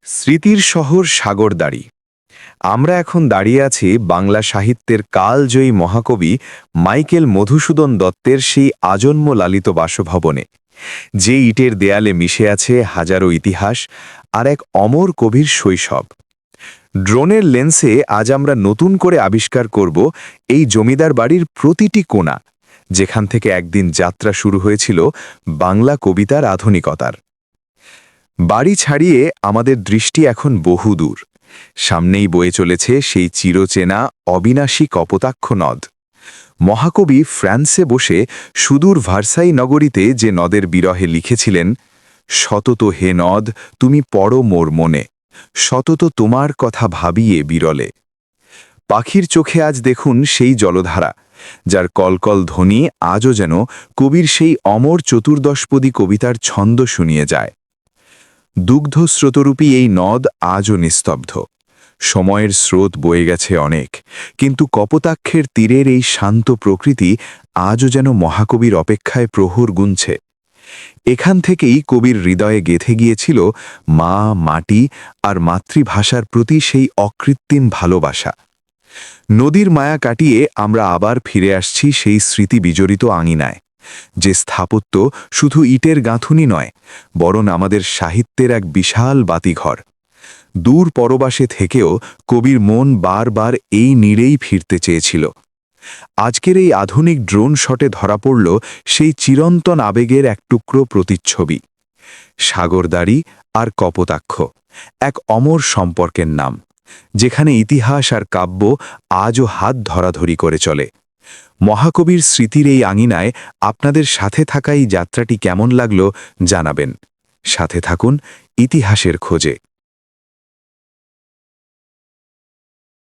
স্মৃতির শহর সাগরদাড়ি। আমরা এখন দাঁড়িয়ে আছি বাংলা সাহিত্যের কালজয়ী মহাকবি মাইকেল মধুসূদন দত্তের সেই আজন্ম লালিত বাসভবনে, যে ইটের দেয়ালে মিশে আছে হাজারো ইতিহাস আর এক অমর কবির শৈশব। ড্রোনের লেন্সে আজ আমরা নতুন করে আবিষ্কার করব এই জমিদার বাড়ির প্রতিটি কোণা, যেখান থেকে একদিন যাত্রা শুরু হয়েছিল বাংলা কবিতার আধুনিকতার। বাড়ি ছাড়িয়ে আমাদের দৃষ্টি এখন বহুদূর। সামনেই বয়ে চলেছে সেই চিরচেনা অবিনাশী কপোতাক্ষ নদ। মহাকবি ফ্রান্সে বসে সুদূর ভার্সাই নগরীতে যে নদের বিরহে লিখেছিলেন, সতত হে নদ তুমি পড়ো মোর মনে, সতত তোমার কথা ভাবিয়ে বিরলে। পাখির চোখে আজ দেখুন সেই জলধারা, যার কলকল ধ্বনি আজও যেন কবির সেই অমর চতুর্দশপদী কবিতার ছন্দ শুনিয়ে যায়। দুগ্ধস্রোতরূপী এই নদ আজও নিস্তব্ধ। সময়ের স্রোত বয়ে গেছে অনেক, কিন্তু কপোতাক্ষের তীরের এই শান্ত প্রকৃতি আজও যেন মহাকবির অপেক্ষায় প্রহর গুনছে। এখান থেকেই কবির হৃদয়ে গেঁথে গিয়েছিল মা, মাটি আর মাতৃভাষার প্রতি সেই অকৃত্রিম ভালোবাসা। নদীর মায়া কাটিয়ে আমরা আবার ফিরে আসছি সেই স্মৃতি বিজড়িত আঙিনায়, যে স্থাপত্য শুধু ইটের গাঁথুনি নয়, বরং আমাদের সাহিত্যের এক বিশাল বাতিঘর। দূর পরবাসে থেকেও কবির মন বারবার এই নীড়েই ফিরতে চেয়েছিল। আজকের এই আধুনিক ড্রোন শটে ধরা পড়ল সেই চিরন্তন আবেগের এক টুকরো প্রতিচ্ছবি। সাগরদাড়ি আর কপোতাক্ষ, এক অমর সম্পর্কের নাম, যেখানে ইতিহাস আর কাব্য আজও হাত ধরাধরি করে চলে। মহাকবির স্মৃতির এই আঙিনায় আপনাদের সাথে থাকা এই যাত্রাটি কেমন লাগলো জানাবেন। সাথে থাকুন ইতিহাসের খোঁজে।